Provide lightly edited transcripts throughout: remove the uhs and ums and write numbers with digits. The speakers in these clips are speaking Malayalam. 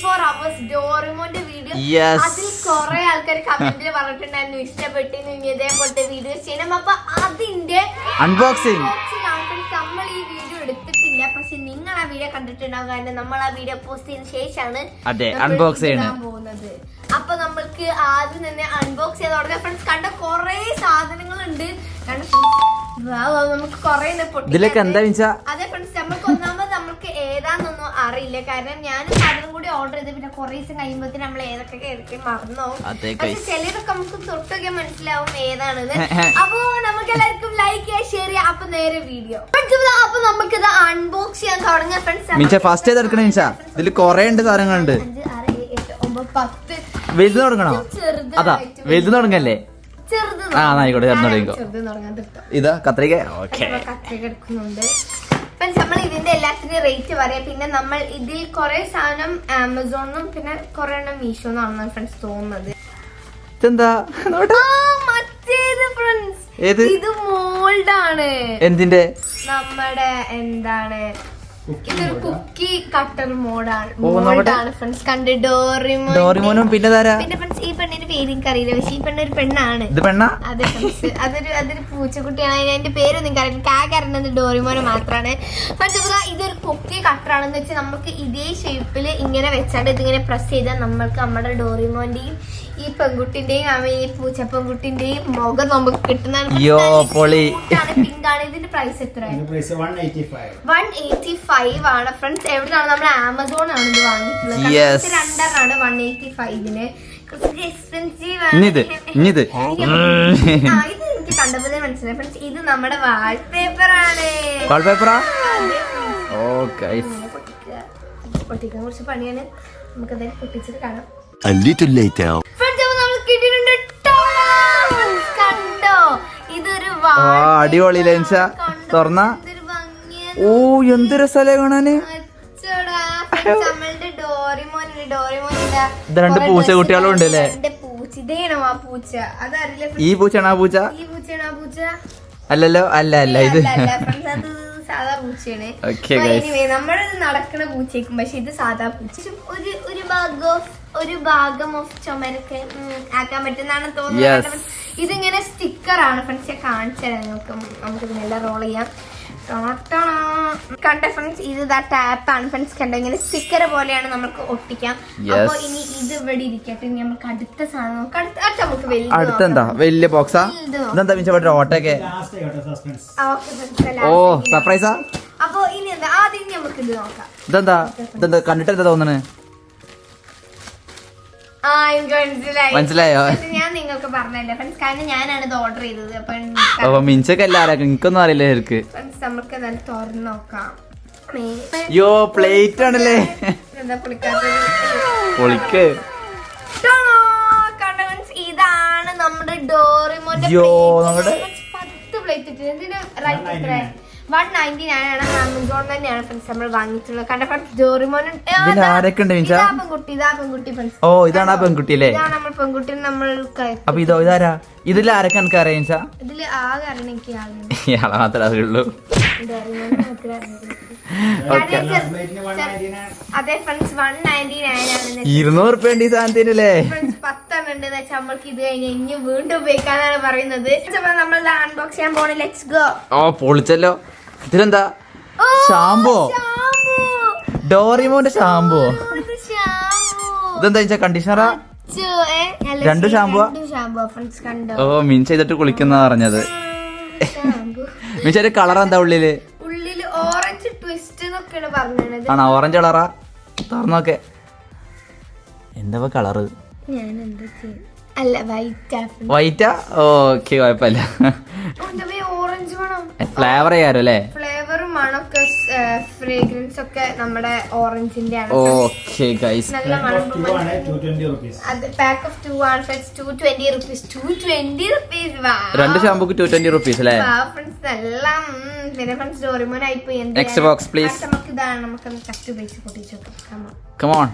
24 hours ഡോറിമോന്റെ വീഡിയോ. അതിൽ കുറെ ആൾക്കാർ കമന്റിൽ പറഞ്ഞിട്ടുണ്ടായിരുന്നു ഇഷ്ടപ്പെട്ടു ഇതേപോലത്തെ വീഡിയോസ് ചെയ്യണം. അപ്പൊ അതിന്റെ അൺബോക്സിംഗ് നമ്മൾ ഈ വീഡിയോ എടുത്തിട്ടില്ല, പക്ഷെ നിങ്ങൾ ആ വീഡിയോ കണ്ടിട്ടുണ്ടാവും. കാരണം നമ്മൾ ആ വീഡിയോ പോസ്റ്റ് ചെയ്തതിനു ശേഷമാണ് അൺബോക്സ് ചെയ്യാൻ പോകുന്നത്. അപ്പൊ നമ്മൾക്ക് ആദ്യം തന്നെ അൺബോക്സ് ചെയ്ത് തുടങ്ങാം ഫ്രണ്ട്സ്. കണ്ട കൊറേ സാധനങ്ങളുണ്ട്. നമുക്ക് കൊറേ അതെ ഫ്രണ്ട്സ്, നമുക്ക് ഒന്നാമത് നമുക്ക് ഏതാന്നൊന്നും അറിയില്ല. കാരണം ഞാൻ സാധനം കൂടി ഓർഡർ ചെയ്ത് പിന്നെ കൊറേ ദിവസം കഴിയുമ്പോഴത്തേന് നമ്മൾ ഏതൊക്കെ മറന്നോ. പക്ഷെ ചിലതൊക്കെ നമുക്ക് തൊട്ടൊക്കെ മനസ്സിലാവും ഏതാണെന്ന്. അപ്പൊ നമുക്ക് എല്ലാവർക്കും ലൈക്ക് ചെയ്യാൻ ഷെയർ ചെയ്യാം. അപ്പൊ നേരെ വീഡിയോ. അപ്പൊ നമുക്കിത് അൺബോക്സ് ചെയ്യാൻ തുടങ്ങാം ഫ്രണ്ട്സ്. ഫസ്റ്റ് ഇതിൽ കൊറേ ഉണ്ട് സാധനങ്ങളുണ്ട്. 10 വലുത് തുടങ്ങണോ? അതാ വലുത് തുടങ്ങല്ലേ? ആയിക്കോട്ടെ, ഇതാ കത്രിക. കത്രിക എടുക്കുന്നുണ്ട്. നമ്മൾ ഇതിന്റെ എല്ലാത്തിനും റേറ്റ് പറയാം. പിന്നെ നമ്മൾ ഇതിൽ കുറെ സാധനം ആമസോണും പിന്നെ കുറെ എണ്ണം മീഷോന്നാണ് ഫ്രണ്ട്സ് തോന്നുന്നത്. മറ്റേത് ഫ്രണ്ട്സ്, ഇത് മോൾഡ് ആണ്. എന്തിന്റെ? നമ്മുടെ എന്താണ് ഇതൊരു കുക്കി കട്ടർ മോഡാണ് ഫ്രണ്ട്സ്. കണ്ട് ഡോറിമോനും പിന്നെ ഫ്രണ്ട്സ് ഈ പെണ്ണിന്റെ പേര് എനിക്ക് അറിയില്ല, പക്ഷെ ഈ പെണ്ണൊരു പെണ്ണാണ്. അതെ ഫ്രണ്ട്സ്, അതൊരു പൂച്ചക്കുട്ടിയാണ്. അതിന്റെ പേരൊന്നും എനിക്ക് അറിയില്ല. അറിയുന്നത് ഡോറിമോന് മാത്രമാണ് ഫ്രണ്ട്സ്. ഇതൊരു കുക്കി കട്ടറാണെന്ന് വെച്ചാൽ നമുക്ക് ഇതേ ഷേപ്പില് ഇങ്ങനെ വെച്ചാണ്ട് ഇതിങ്ങനെ പ്രസ് ചെയ്താൽ നമ്മൾക്ക് നമ്മുടെ ഡോറിമോന്റെയും ഈ പെൺകുട്ടിന്റെയും ഈ പൂച്ച പെൺകുട്ടിന്റെയും മുഖം നമുക്ക് കിട്ടുന്നതാണ്. പിങ്ക് ആണ്. ഇതിന്റെ പ്രൈസ് എത്രയാണ്? 185 ആണ് ഫ്രണ്ട്സ്. എവിടെയാണ്? നമ്മൾ ആമസോൺ ആണ് ഇത് വാങ്ങിയിട്ടുള്ളത്. 2 185 എക്സ്പെൻസീവ് ആണ്. ഇത് എനിക്ക് കണ്ടപ്പോൾ മനസ്സിലായി ഫ്രണ്ട്സ്. ഇത് നമ്മുടെ വാൾപേപ്പർ ആണ്. പൊട്ടിക്കാൻ കുറച്ച് പണിയാണ്. നമുക്കത് പൊട്ടിച്ചിട്ട് കാണാം. കണ്ടോ? ഇതൊരു അടിപൊളി ലെൻസ തുറന്ന. ഓ എന്ത് രസല്ലേ കാണാന്. രണ്ട് പൂച്ചക്കുട്ടികളും ഉണ്ട് അല്ലേ? ഈ പൂച്ചാണ് ആ പൂച്ച? അല്ലല്ലോ, അല്ല ഇത് സാധാ പൂച്ചയാണ്. നമ്മൾ നടക്കണ പൂച്ചയ്ക്കും, പക്ഷെ ഇത് സാധാ പൂച്ച. ഒരു ഭാഗം ഓഫ് ചുമരൊക്കെ ആക്കാൻ പറ്റുന്നതാണ് തോന്നുന്നത്. ഇതിങ്ങനെ സ്റ്റിക്കറാണ് ഫ്രണ്ട്സ്. കാണിച്ചു തരാം നിങ്ങൾക്ക്. നമുക്ക് ഇതിനെല്ലാം റോൾ ചെയ്യാം. കണ്ട ഫ്രണ്ട്സ്, ഇത് ടാപ്പാണ് ഫ്രണ്ട്സ്. കണ്ട ഇങ്ങനെ സ്റ്റിക്കർ പോലെയാണ് നമുക്ക് ഒട്ടിക്കാം. അപ്പൊ ഇനി ഇത് ഇവിടെ ഇരിക്കട്ടെ. ഇനി നമുക്ക് അടുത്ത സാധനം നമുക്ക് വലിയ ബോക്സാ. അപ്പൊ ഇനി എന്താ ആദ്യം നമുക്ക് ഇത് നോക്കാം. ഇതെന്താ കണ്ടിട്ട് എന്താ തോന്നണേ? മനസ്സിലായോ? ഞാൻ നിങ്ങൾക്ക് പറഞ്ഞല്ലേ ഫ്രണ്ട്സ്, കാരണം ഞാനാണ് ഇത് ഓർഡർ ചെയ്തത്. അപ്പൊ മിഞ്ചൊക്കെ എനിക്കൊന്നും അറിയില്ല. നമുക്ക് തുറന്ന് നോക്കാം. പ്ലേറ്റ് ആണല്ലേ? പൊളിക്ക്. ഇതാണ് നമ്മുടെ ഡോറിമോന്റെ 10 പ്ലേറ്റ് ഇട്ട്. ഇതിന് റൈറ്റ് എത്ര? 199 ആണ്. ആമസോൺ തന്നെയാണ് ഫ്രണ്ട്സ് നമ്മൾ വാങ്ങിയിട്ടുള്ളത്. കണ്ട ഫ്രണ്ട്സ്, ഡോറിമോനും പെൺകുട്ടി ഫ്രണ്ട്സ്. ഓ ഇതാണ് ആ പെൺകുട്ടി അല്ലേ? ഇതാണ് നമ്മൾ പെൺകുട്ടി. നമ്മൾക്ക് അപ്പൊ ഇതാരാ? ഇതിൽ ആരൊക്കെ എനിക്ക് അറിയാം? ഇതില് ആകെ അറിയണ എനിക്ക് ഇയാളെ മാത്രമേ അറിയുള്ളൂ. അതെ ഫ്രണ്ട്സ്, 199 ആണ്. 200 രൂപ സാധനത്തിനല്ലേ? 10 ഉണ്ട് വെച്ചാൽ നമ്മൾക്ക് ഇത് കഴിഞ്ഞ് ഇനി വീണ്ടും ഉപയോഗിക്കാനാണ് പറയുന്നത്. നമ്മൾ അൺബോക്സ് ചെയ്യാൻ പോണേ. Let's go. ഓ പൊളിച്ചല്ലോ. ഇതിലെന്താ? ഷാമ്പോ. ഡോറിമോന്റെ ഷാമ്പോ. ഇതെന്താ കണ്ടീഷണറാ? 2 ഷാമ്പോ. ഓ മിൻ ചെയ്തിട്ട് കുളിക്കുന്ന പറഞ്ഞത്. മിൻചൊരു കളർ എന്താ ഉള്ളില്? ഓറഞ്ച് ട്വിസ്റ്റ് എന്നൊക്കെയാണ് പറഞ്ഞത്. ആണോ? ഓറഞ്ച് കളറാ? തുറന്നോക്കെ. എന്താ കളറ്? അല്ല വൈറ്റാ. ഓക്കെ കുഴപ്പമില്ല. ഓറഞ്ച് വേണം. ഫ്ലേവർ ചെയ്യാറോ അല്ലേ? ഫ്ലേവറും മണമൊക്കെ ഫ്രേഗ്രൻസ് ഒക്കെ നമ്മുടെ ഓറഞ്ചിന്റെ ആണ്. ഓക്കെ ഗൈസ്, നല്ല മണം. പാക്ക് ഓഫ് 2 ആണ് ഫ്രണ്ട്സ്. 220 rupees. 220 rupees. 2 ഷാമ്പൂക്ക് 220 rupees അല്ലേ? എല്ലാം പിന്നെ ഫ്രണ്ട്സ് ഡോറിമോൻ ആയിപ്പോയി. Next box please. നമുക്ക് ഇതാണ്. നമുക്കൊന്ന് കട്ട് ഉപയോഗിച്ച് പൊട്ടിച്ചു നോക്കാം. Come on.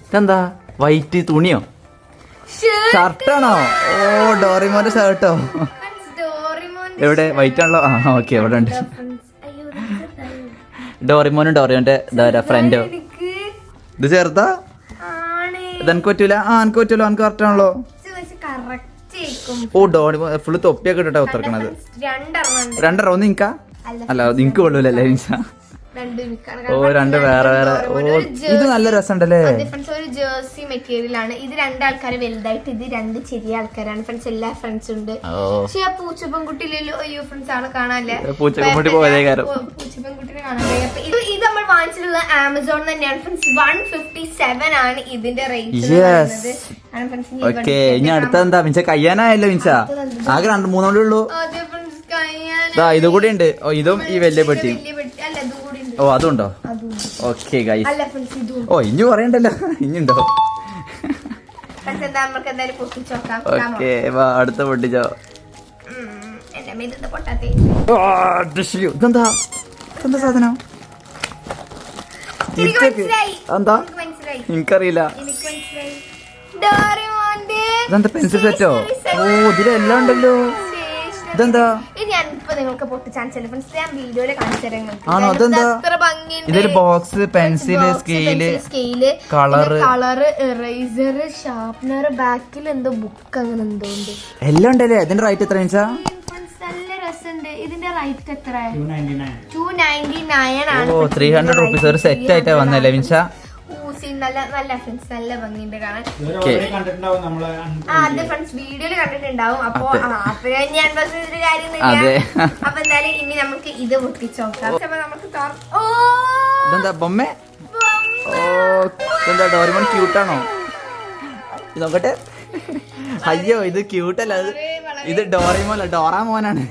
ഇതെന്താ? വൈറ്റ് തുണിയോ? ഷർട്ടാണോ? ഓ ഡോറിമോന്റെ ഷർട്ടോ. എവിടെ? വൈറ്റ് ആണല്ലോ. ഓക്കെ, എവിടെ ഉണ്ട്? ഡോറിമോനും ഡോറിമോന്റെ ഫ്രണ്ടോ ഇത് ചെറുതാ ഇതെനിക്ക് പറ്റൂല എനിക്ക് പറ്റൂല എനിക്ക് കറക്റ്റ് ആണല്ലോ ഓ ഡോറിമോൻ ഫുള്ള് തൊപ്പിയൊക്കെ ഇട്ടിട്ടാ ഒത്തിറക്കണത് രണ്ടെണ്ണം ഒന്ന് നിക്കാ അല്ല നിങ്ങക്ക് കൊള്ളൂലല്ലേ ഓ രണ്ട് വേറെ വേറെ ഓ ഇത് നല്ല രസമുണ്ടല്ലേ ഒരു ജേഴ്സി മെറ്റീരിയൽ ആണ് ഇത് രണ്ടാൾക്കാര് വലുതായിട്ട് ഇത് രണ്ട് ചെറിയ ആൾക്കാരാണ് ഫ്രണ്ട്സ് എല്ലാ ഫ്രണ്ട്സും ഉണ്ട് പക്ഷെ ആ പൂച്ചപ്പെൺകുട്ടിയിലല്ലോ അയ്യോ ഫ്രണ്ട്സ് ആണ് കാണാനല്ലേ പൂച്ചപ്പെൺകുട്ടി പൂച്ചപ്പെൺകുട്ടിനെ കാണാൻ ഇത് നമ്മൾ വാങ്ങിച്ചിട്ടുള്ള ആമസോൺ തന്നെയാണ് ഫ്രണ്ട്സ് 157 ആണ് ഇതിന്റെ റേറ്റ്. ഓക്കെ ഇനി അടുത്തെന്താ മിച്ച കയ്യാനായല്ലോ മിച്ച ആകെ 2-3 ഉള്ളൂ. ഇത് കൂടി ഉണ്ട് ഇതും ഈ വലിയ പെട്ടിയും ഓ അതുണ്ടോ ഓക്കെ ഗൈസ് ഓ ഇനി പറയണ്ടല്ലോ ഇനിയുണ്ടോ ഓക്കെ അടുത്ത പൊട്ടിച്ചോ ഇതെന്താ എന്താ സാധനം എന്താ എനിക്കറിയില്ല ഇതെന്താ പെൻസിൽ സെറ്റോ ഓ ഇതിലെല്ലാം ഉണ്ടല്ലോ ഇതെന്താ നിങ്ങൾക്ക് ആണോ അതെന്താ ഇതൊരു box pencil scale colour eraser sharpener ബാക്കിൽ എന്തോ ബുക്ക് അങ്ങനെ എന്തോ ഉണ്ട് എല്ലാം ഉണ്ടല്ലേ ഇതിന്റെ റേറ്റ് എത്ര വെച്ചാ നല്ല രസമുണ്ട് ഇതിന്റെ റേറ്റ് എത്ര 299 ആണ് 300 റുപ്പീസ് ഒരു സെറ്റ് ആയിട്ടാ വന്നല്ലേ മിൻസ നല്ല നല്ല ഫ്രണ്ട്സ് നല്ല ഭംഗിയുണ്ട് കാണാൻ അതെ ഫ്രണ്ട്സ് വീഡിയോയില് കണ്ടിട്ടുണ്ടാവും അപ്പൊ ഞാൻ അപ്പൊ എന്തായാലും ഇനി നമുക്ക് ഇത് പൊട്ടിച്ച് നോക്കാം നമുക്ക് ഇതെന്താ ബൊമ്മ ഓ ഇതെന്താ ഡോറിമോൻ ക്യൂട്ടാണോ നോക്കട്ടെ അയ്യോ ഇത് ക്യൂട്ടല്ല ഇത് ഡോറിമോൻ ഡോറാമോനാണ്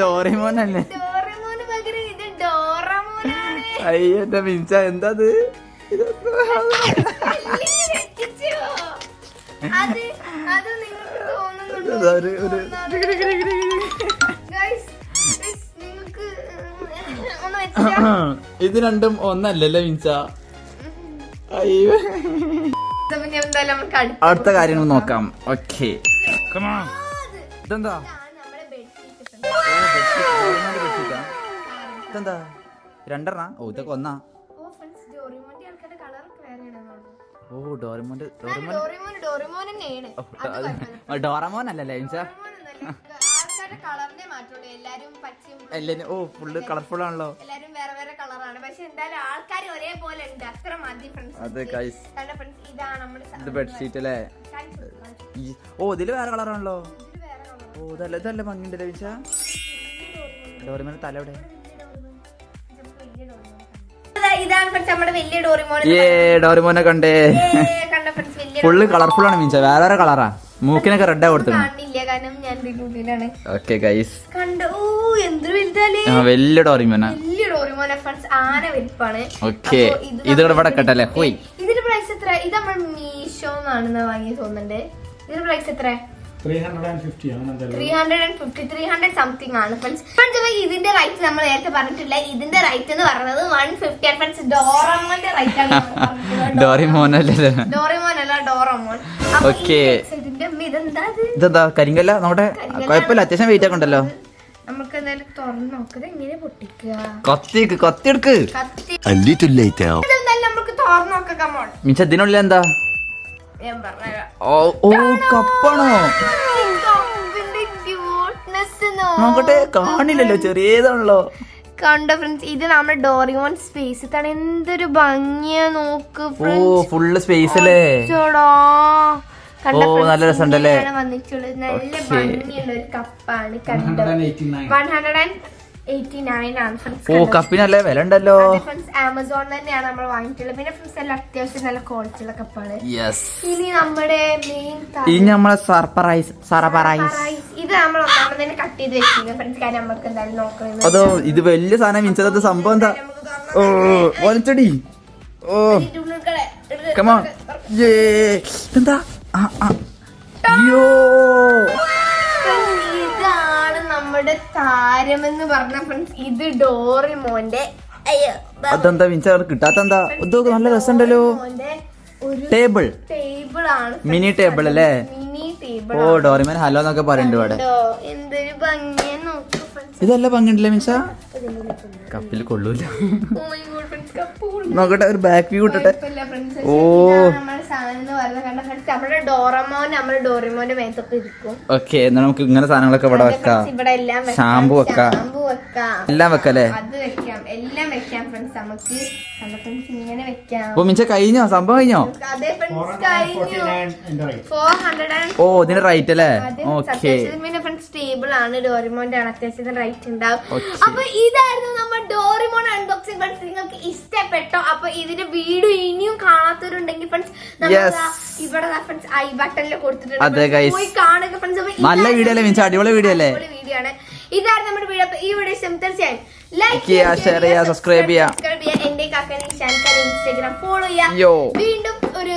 ഡോറിമോനല്ലേ അയ്യോ എന്റെ മിൻസ എന്താ ഇത് രണ്ടും ഒന്നല്ലല്ലേ മിൻസ അയ്യോ അടുത്ത കാര്യങ്ങൾ നോക്കാം ഓക്കെ ഇതെന്താ ഇതെന്താ രണ്ടെണ്ണ ഓ ഇതൊക്കെ ഒന്നാ ഓ ഡോറമോൻ അല്ലല്ലേ ഓ ഫുള്ള് കളർഫുൾ ആണല്ലോ അതെ ഗൈസ് ഇത് ബെഡ്ഷീറ്റ് അല്ലേ ഓ ഇതില് വേറെ കളറാണല്ലോ ഓ ഇതല്ല ഭംഗിണ്ടല്ലേ വിശ ഡോറിമോൻ തല എവിടെ ഡോറിമോനെ കണ്ടേ ഫുള്ള് കളർഫുൾ ആണ് മീൻസ് വേറെ കളറാ മൂക്കിനൊക്കെ റെഡാ കൊടുത്തിട്ടുണ്ട് ഓക്കെ ഗൈസ് വലിയ ഡോറിമോനാ ആന വലിപ്പാണ് ഓക്കെ ഇത് ഇവിടെ കെട്ടല്ലേ പോയി ഇതിന്റെ പ്രൈസ് എത്ര ഇത് നമ്മൾ മീഷോന്നാണെന്ന് വാങ്ങി തോന്നുന്നുണ്ട് ഇതിന്റെ പ്രൈസ് എത്ര 300 സംതിങ് ആണ് ഫ്രണ്ട്സ്. ഇതിന്റെ റൈറ്റ് നമ്മൾ നേരത്തെ പറഞ്ഞിട്ടില്ല. ഇതിന്റെ റൈറ്റ് എന്ന് പറയുന്നത് 150 ഫ്രണ്ട്സ്. ഡോറമോന്റെ റൈറ്റ് ആണ്. ഡോറിമോൻ അല്ല ഡോറമോൻ. ഇതെന്താ കരിങ്കല്ല നമ്മുടെ കുഴപ്പമില്ല അത്യാവശ്യം വെയിറ്റ് ഒക്കെ ഉണ്ടല്ലോ. നമുക്ക് എന്തായാലും തുറന്നു നോക്കുന്നത് എങ്ങനെ പൊട്ടിക്കുക. കത്തി എടുക്ക്. നമുക്ക് തുറന്നു നോക്കാം. മീൻസ് ഇതിനുള്ളിൽ എന്താ ഓ കപ്പാണോ നോക്കട്ടെ കാണില്ലല്ലോ ചെറിയതാണല്ലോ. കണ്ടോ ഫ്രണ്ട്സ് ഇത് നമ്മുടെ ഡോറിമോൻ സ്പേസ് ഇതാണ്. എന്തൊരു ഭംഗിയാ നോക്ക്. ഓ ഫുള്ള് സ്പേസ് അല്ലേ. നല്ല രസമുണ്ടല്ലേ. വന്നിട്ടുള്ളത് നല്ല ഭംഗിയുള്ള ഒരു കപ്പാണ്. കണ്ടോ 189 ആണ്. ഓ കപ്പിനല്ലേ വില ഉണ്ടല്ലോ. ആമസോൺ തന്നെയാണ് നമ്മൾ വാങ്ങിയിട്ടുള്ളത്. പിന്നെ ഫ്രണ്ട്സ് എല്ലാം അത്യാവശ്യം നല്ല ക്വാളിറ്റി ഉള്ള കപ്പാണ്. ഇനി നമ്മുടെ മെയിൻ സർപ്രൈസ് ഇത് നമ്മൾ ഒന്നാമത് തന്നെ കട്ട് ചെയ്ത് വെച്ചില്ല ഫ്രണ്ട്സ്. കാര്യം നമുക്ക് എന്തായാലും നോക്കണം. അതോ ഇത് വലിയ സാധനം മിഞ്ചത് സംഭവം എന്താ. ഓ വലിച്ചടി. ഓ കമോൺ എന്താ അയ്യോ ഇതാണ് നമ്മുടെ താരമെന്ന് പറഞ്ഞ ഫ്രണ്ട്സ്. ഇത് ഡോറിമോന്റെ അതെന്താ മിഞ്ച കിട്ടാത്തെന്താ. ഇതൊക്കെ നല്ല രസമുണ്ടല്ലോ. ടേബിൾ ടേബിൾ ആണ്, മിനി ടേബിൾ അല്ലേ? Mini table. ഓ ഡോറിമോൻ ഹലോ എന്നൊക്കെ പറയുന്നുണ്ട് ഇവിടെ. എന്തൊരു ഭംഗിയാ നോക്ക് friends. ഇതല്ല ഭംഗിയുണ്ടല്ലേ മിൻസ? കപ്പിൽ കൊള്ളൂല. Oh my God, friends, cup കൊള്ളു. നോക്കട്ടെ ഒരു ബാക്ക് വ്യൂ ഇട്ടട്ടെ. കുഴപ്പമില്ല friends. ഓ. ഇതാണ് നമ്മുടെ സാധനം എന്ന് പറയുന്നത്. കണ്ട friends, നമ്മുടെ ഡോറമോന്റെ മേത്തൊക്കെ ഇരിക്കും. ഓക്കെ, എന്നാ നമുക്ക് ഇങ്ങനെ സാധനങ്ങളൊക്കെ ഇവിടെ വെക്കാം. ഇവിടെ എല്ലാം വെക്കാം. ഷാമ്പു വെക്കാം, എല്ലാം വെക്കല്ലേ? അത് വെക്കാം, എല്ലാം വെക്കാം ഫ്രണ്ട്സ്. നമുക്ക് ഫ്രണ്ട്സ് ഇങ്ങനെ വെക്കാം. അപ്പൊ മിൻസ കഴിഞ്ഞോ? സംഭവം കഴിഞ്ഞോ? അതെ ഫ്രണ്ട്സ്, കഴിഞ്ഞു. 400. ഓ ഇതിന്റെ റൈറ്റ് അല്ലേ? ഓക്കെ. പിന്നെ ഫ്രണ്ട്സ് ടേബിൾ ആണ്, ഡോറിമോന്റെ ആണ്, അത്യാവശ്യം റൈറ്റ് ഉണ്ടാവും. അപ്പൊ ഇതായിരുന്നു നമ്മുടെ ഡോറിമോൺ അൺബോക്സിംഗ് ഫ്രണ്ട്സ്. നിങ്ങൾക്ക് ഇഷ്ടപ്പെട്ടോ? അപ്പൊ ഇതിന്റെ വീഡിയോ ഇനിയും കാണാത്തവരുണ്ടെങ്കിൽ ഫ്രണ്ട്സ് ഇവിടെ ഫ്രണ്ട്സ് ഐ ബട്ടണിൽ കൊടുത്തിട്ടുണ്ട്, പോയി കാണുക ഫ്രണ്ട്സ്. നല്ല വീഡിയോ അല്ലേ മിൻസ? അടിപൊളി വീഡിയോ അല്ലേ? വീഡിയോ ആണ്. ഇതായിരുന്നു നമ്മുടെ വീഡിയോ. അപ്പൊ ഈ വീഡിയോ ഇഷ്ടം തീർച്ചയായും ലൈക്ക് ചെയ്യുക, ഷെയർ ചെയ്യുക, സബ്സ്ക്രൈബ് ചെയ്യുക. എന്റെ കാക്കനെ ഇൻസ്റ്റാഗ്രാം ഫോളോ ചെയ്യുക. വീണ്ടും ഒരു